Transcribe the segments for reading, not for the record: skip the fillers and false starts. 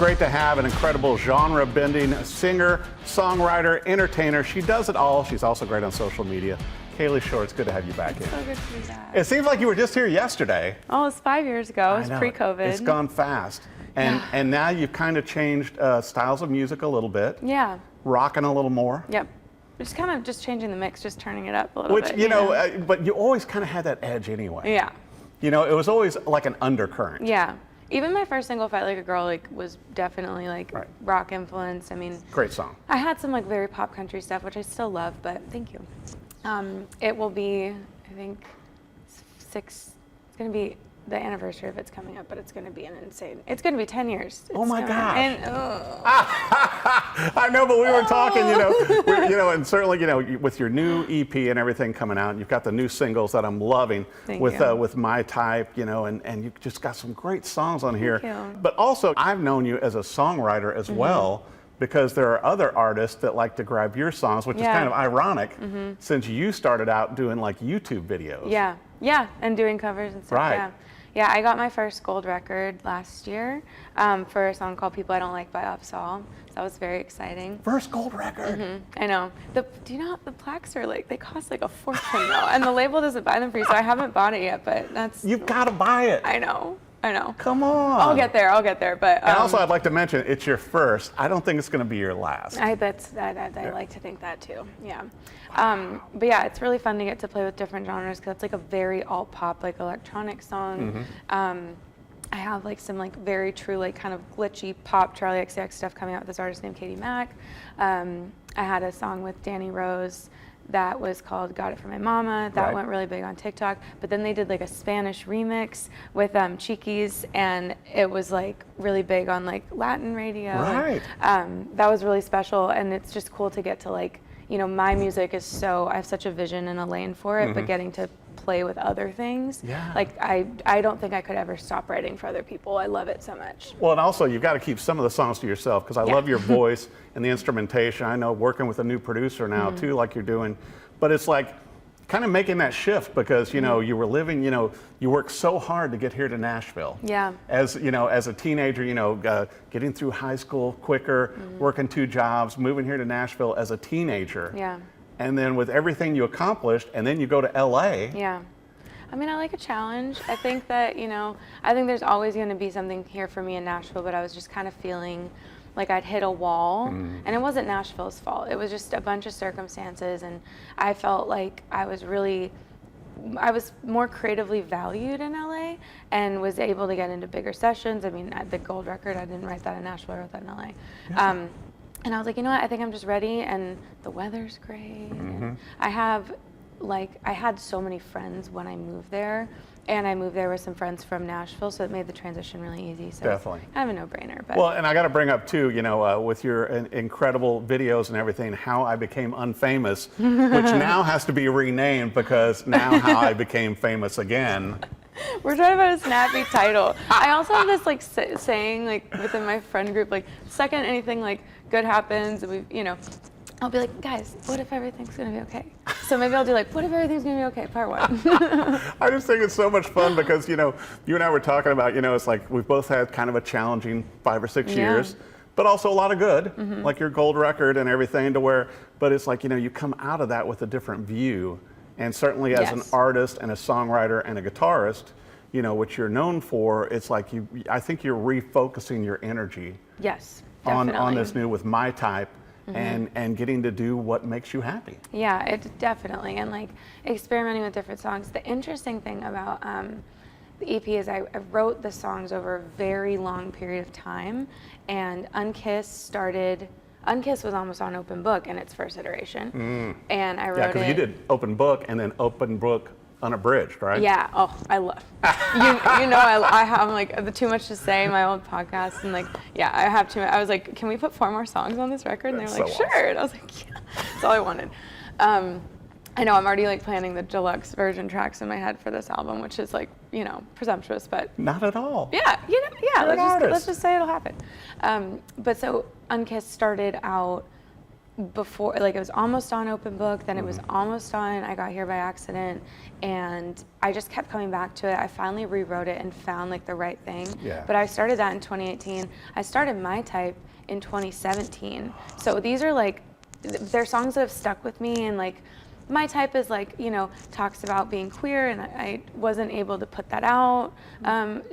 great to have an incredible genre-bending singer, songwriter, entertainer. She does it all. She's also great on social media. Kalie Shorr, it's good to have you back here. So good to be back. It seems like you were just here yesterday. Oh, it's 5 years ago. It was pre-COVID. It's gone fast. And now you've kind of changed styles of music a little bit. Yeah. Rocking a little more. Yep. Just kind of just changing the mix, just turning it up a little bit. Which, you know, but you always kind of had that edge anyway. Yeah. You know, it was always like an undercurrent. Yeah. Even my first single, Fight Like a Girl, was definitely rock influence. I mean, great song. I had some very pop country stuff, which I still love, but thank you. It will be, I think, it's going to be the anniversary of it's coming up, but it's going to be it's going to be 10 years. Oh my gosh. And, I know, but we were talking, and certainly, with your new EP and everything coming out, you've got the new singles that I'm loving with My Type, and you just got some great songs on here. Thank you. But also, I've known you as a songwriter as well, because there are other artists that like to grab your songs, which is kind of ironic since you started out doing YouTube videos. Yeah, and doing covers and stuff. Right. Yeah, I got my first gold record last year for a song called People I Don't Like by Upsall. So that was very exciting. First gold record. I know. Do you know the plaques are they cost a fortune though, and the label doesn't buy them for you, so I haven't bought it yet, but that's... You've got to buy it. I know. Come on. I'll get there, but... and also, I'd like to mention, it's your first. I don't think it's going to be your last. I like to think that too, yeah. But yeah, it's really fun to get to play with different genres, because it's a very alt-pop, electronic song. I have some very true, kind of glitchy pop Charlie XCX stuff coming out with this artist named Katie Mack. I had a song with Danny Rose that was called Got It From My Mama. That went really big on TikTok. But then they did a Spanish remix with Chiquis, and it was really big on Latin radio. Right. And, that was really special, and it's just cool to get to my music is I have such a vision and a lane for it, but getting to play with other things. Yeah. I don't think I could ever stop writing for other people. I love it so much. Well, and also you've got to keep some of the songs to yourself, because I love your voice and the instrumentation. I know working with a new producer now too, like you're doing, but it's kind of making that shift, because you were living, you worked so hard to get here to Nashville. Yeah. As as a teenager, getting through high school quicker, working 2 jobs, moving here to Nashville as a teenager. Yeah. And then with everything you accomplished, and then you go to LA. Yeah. I mean, I like a challenge. I think that, I think there's always going to be something here for me in Nashville, but I was just kind of feeling like I'd hit a wall. And it wasn't Nashville's fault. It was just a bunch of circumstances, and I felt like I was more creatively valued in LA and was able to get into bigger sessions. I mean, the gold record, I didn't write that in Nashville, I wrote that in LA. Yeah. And I was like, you know what, I think I'm just ready, and the weather's great. And I had so many friends when I moved there, and I moved there with some friends from Nashville, so it made the transition really easy. So definitely. Kind of a no-brainer. But. Well, and I got to bring up too, with your incredible videos and everything, How I Became Unfamous, which now has to be renamed, because now How I Became Famous Again. We're trying to find a snappy title. I also have this saying within my friend group, second anything good happens, and I'll be like, guys, what if everything's gonna be okay? So maybe I'll do what if everything's gonna be okay, part 1. I just think it's so much fun, because you and I were talking about, it's we've both had kind of a challenging 5 or 6 years, but also a lot of good, like your gold record and everything, but it's you come out of that with a different view. And certainly as an artist and a songwriter and a guitarist, what you're known for, it's I think you're refocusing your energy. Yes, on this new with My Type, and getting to do what makes you happy. Yeah, it definitely, and experimenting with different songs. The interesting thing about the EP is I wrote the songs over a very long period of time, and Unkissed was almost on Open Book in its first iteration, and I wrote it. Yeah, because you did Open Book and then Open Book Unabridged, right? Yeah. Oh, I love. I have the Too Much to Say, my old podcast, and I have too much. I was like, can we put 4 more songs on this record? And they were like, sure. Awesome. And I was like, yeah. That's all I wanted. I know I'm already planning the deluxe version tracks in my head for this album, which is presumptuous, but not at all. Yeah, let's just say it'll happen. But so Unkissed started out before, like it was almost on open book, then it was almost on I Got Here by Accident, and I just kept coming back to it. I finally rewrote it and found like the right thing. Yeah. But I started that in 2018. I started My Type in 2017. So these are like, they're songs that have stuck with me, and like My Type is like, you know, talks about being queer, and I wasn't able to put that out, and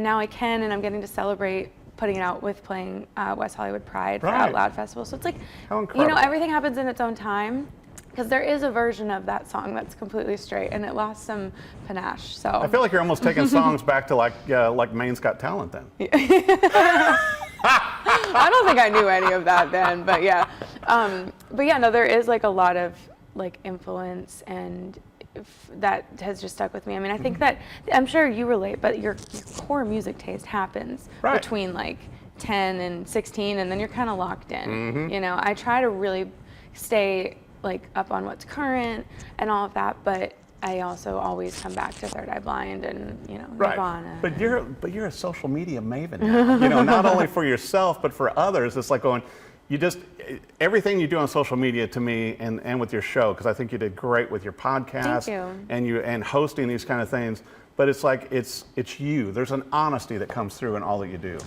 now I can, and I'm getting to celebrate putting it out with playing West Hollywood Pride for Out Loud Festival. So it's like, you know, everything happens in its own time, because there is a version of that song that's completely straight, and it lost some panache. So I feel like you're almost taking songs back to like Maine's Got Talent then. I don't think I knew any of that then, but yeah. No, there is like a lot of like influence, and that has just stuck with me. I mean, I think that, I'm sure you relate, but your core music taste happens between like 10 and 16, and then you're kind of locked in. You know, I try to really stay like up on what's current and all of that, but I also always come back to Third Eye Blind and, you know, Nirvana. But you're a social media maven now. You know, not only for yourself but for others. It's like going, you just, everything you do on social media to me, and with your show, because I think you did great with your podcast. Thank you. and hosting these kind of things. But it's like it's you. There's an honesty that comes through in all that you do.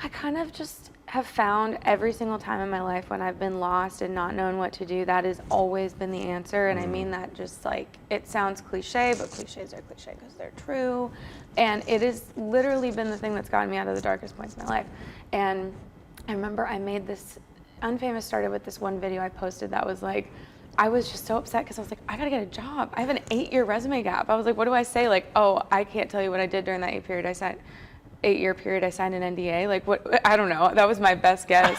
I kind of just have found every single time in my life when I've been lost and not known what to do, that has always been the answer. And I mean that just like, it sounds cliche, but cliches are cliche because they're true. And it has literally been the thing that's gotten me out of the darkest points of my life. And I remember I made this, Unfamous started with this one video I posted that was like, I was just so upset because I was like, I gotta get a job. I have an 8-year resume gap. I was like, what do I say? Like, oh, I can't tell you what I did during that 8-year period I signed an NDA. Like, what? I don't know. That was my best guess.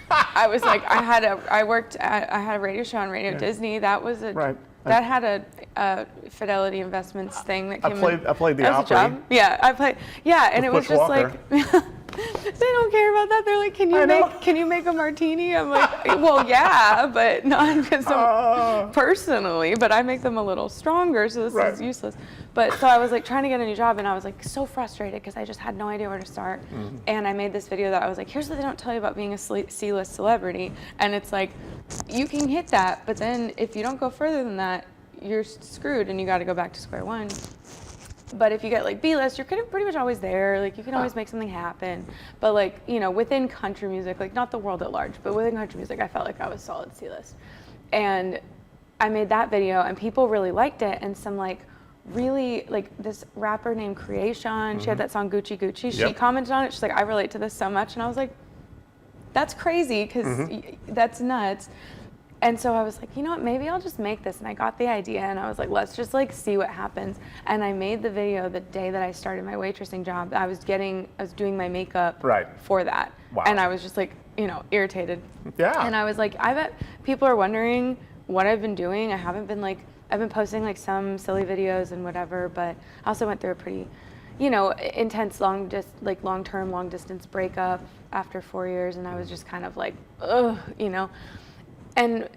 I was like, I had a radio show on Radio Disney. That was that had a Fidelity Investments thing that came in. I played the Opry. Opry. Yeah, I played. Yeah, and it was just Walker. like. They don't care about that. They're like, can you make a martini? I'm like, well, yeah, but not because personally, but I make them a little stronger, so this is useless. But so I was like trying to get a new job, and I was like so frustrated because I just had no idea where to start. And I made this video that I was like, here's what they don't tell you about being a C-list celebrity. And it's like, you can hit that, but then if you don't go further than that, you're screwed, and you got to go back to square one. But if you get like B-list, you're kind of pretty much always there. Like you can always make something happen. But like, you know, within country music, like not the world at large, but within country music, I felt like I was solid C-list. And I made that video, and people really liked it. And some like really, like this rapper named Creation, she had that song Gucci Gucci. She commented on it. She's like, I relate to this so much. And I was like, that's crazy, because that's nuts. And so I was like, you know what, maybe I'll just make this. And I got the idea, and I was like, let's just like see what happens. And I made the video the day that I started my waitressing job. I was doing my makeup for that. Wow. And I was just like, you know, irritated. Yeah. And I was like, I bet people are wondering what I've been doing. I've been posting like some silly videos and whatever, but I also went through a pretty, you know, intense long-term, long-distance breakup after 4 years. And I was just kind of like, ugh, you know. And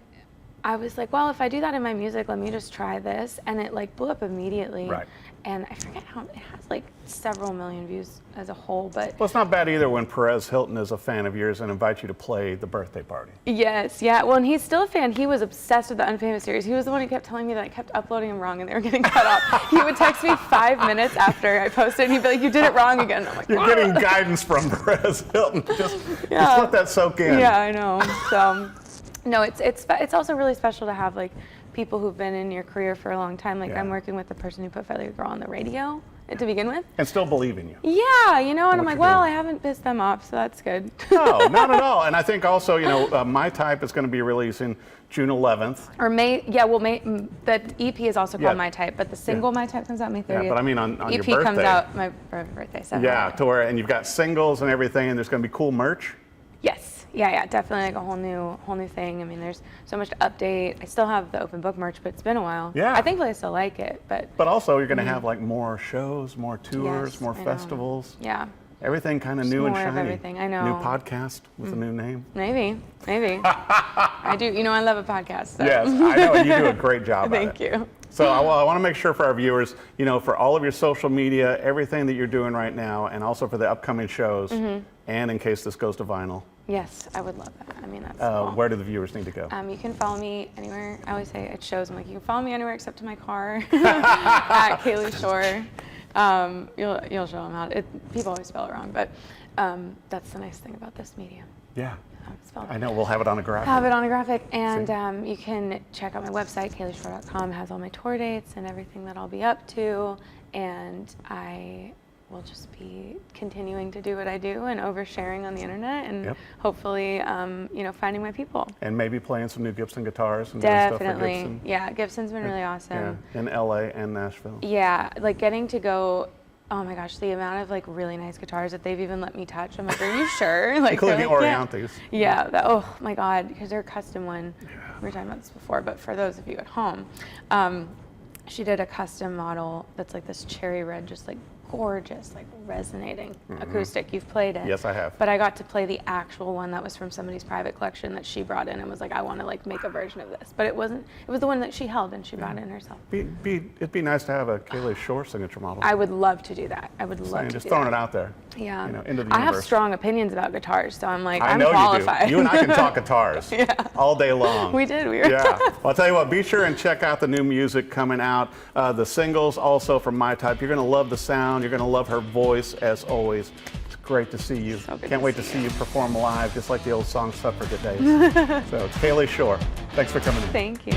I was like, well, if I do that in my music, let me just try this. And it like blew up immediately. Right. And I forget how, it has like several million views as a whole, but. Well, it's not bad either when Perez Hilton is a fan of yours and invites you to play the birthday party. Yes, yeah. Well, and he's still a fan. He was obsessed with the Unfamous series. He was the one who kept telling me that I kept uploading them wrong and they were getting cut off. He would text me 5 minutes after I posted, and he'd be like, you did it wrong again. And I'm like, you're getting guidance from Perez Hilton. Just let that soak in. Yeah, I know. So. No, it's also really special to have like people who've been in your career for a long time. Like I'm working with the person who put Fairly Girl on the radio to begin with. And still believe in you. Yeah, you know, and I'm like, well, I haven't pissed them off, so that's good. No, not at all. And I think also, you know, My Type is going to be releasing June 11th. Or May, the EP is also called My Type, but the single My Type comes out May 30th. Yeah, but I mean on your birthday. EP comes out my birthday, 7th. Yeah, and you've got singles and everything, and there's going to be cool merch. Yes. Yeah, definitely like a whole new thing. I mean, there's so much to update. I still have the open book merch, but it's been a while. Yeah. I think I still like it, but. But also, you're going to have like more shows, more tours, more festivals. Yeah. Everything kind of new and shiny. More of everything. I know. New podcast with a new name. Maybe. I do. You know, I love a podcast. So. Yes, I know. You do a great job. Thank you. So I want to make sure for our viewers, you know, for all of your social media, everything that you're doing right now, and also for the upcoming shows, and in case this goes to vinyl, Yes, I would love that. I mean, that's cool. Where do the viewers need to go? You can follow me anywhere. I always say it shows. I'm like, you can follow me anywhere except to my car at Kalie Shorr. You'll show them how. People always spell it wrong, but that's the nice thing about this medium. Yeah. I know, we'll have it on a graphic. Have it on a graphic, and you can check out my website, kalieshorr.com. Has all my tour dates and everything that I'll be up to, and I will just be continuing to do what I do and oversharing on the internet, and hopefully, finding my people. And maybe playing some new Gibson guitars and definitely doing stuff for Gibson. Yeah, Gibson's been really awesome. Yeah, in LA and Nashville. Yeah, like getting to go. Oh my gosh, the amount of like really nice guitars that they've even let me touch. I'm like, are you sure? Like, including Oriantes. Yeah. Oh my God, because they're a custom one. Yeah. We were talking about this before, but for those of you at home, she did a custom model that's like this cherry red, just like gorgeous, like resonating acoustic. You've played it. Yes, I have. But I got to play the actual one that was from somebody's private collection that she brought in and was like, I want to like make a version of this. But it wasn't. It was the one that she held and she brought it in herself. It'd be nice to have a Kalie Shorr signature model. I would love to do that. I would love to just do throwing that. it out there. Yeah. Into the universe. I have strong opinions about guitars, so I'm like, I I'm know qualified. You do. You and I can talk guitars all day long. We did. We were. Yeah. Well, I'll tell you what, be sure and check out the new music coming out. The singles also from My Type. You're going to love the sound. You're going to love her voice as always. It's great to see you. So Can't wait to see you perform live, just like the old song Suffragette days. So it's Kalie Shorr. Thanks for coming in. Thank you.